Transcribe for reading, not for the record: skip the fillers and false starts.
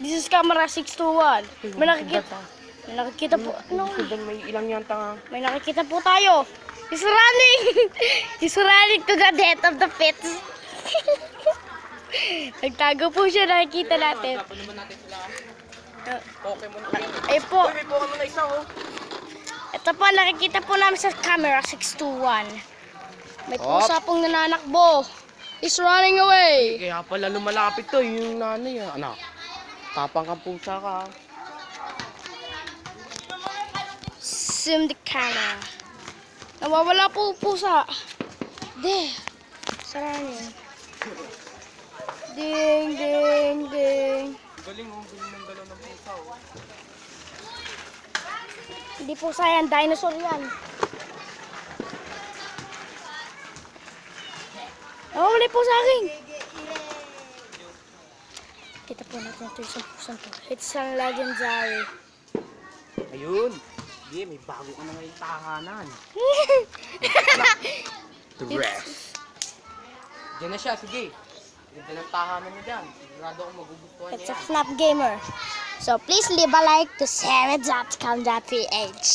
This is camera 621. May nakikita po. Ano? May ilang yan tanga. May nakikita po tayo. He's running. He's running to the death of the pits. Nagtago po siya, nakikita natin. Tapos naman natin sila. Okay mo na. Ay po. Uy, may buka mo na isa oh. Ito po, nakikita po namin sa camera 621. May pusa pong nananakbo. He's running away. Kaya pala lumalapit to, yung nanay ah. Anak, tapang kang pusa ka. Zoom the camera. Nawawala po pusa. De. Sarangin. Ding, ding, ding. Galing oh, galing ng galaw ng pusa oh. Hindi pusa yan, dinosaur yan. Nawawala po sa akin. Kita po natin ito isang pusang to. It's ang legendary. Ayun. Sige, may bago ka na ngayong tahanan. The rest. Diyan na siya, sige. Ganda ng tahanan niya dyan. Sigurado akong magugustuhan niya It's a yan. FNAF gamer. So please leave a like to sarah.com.ph.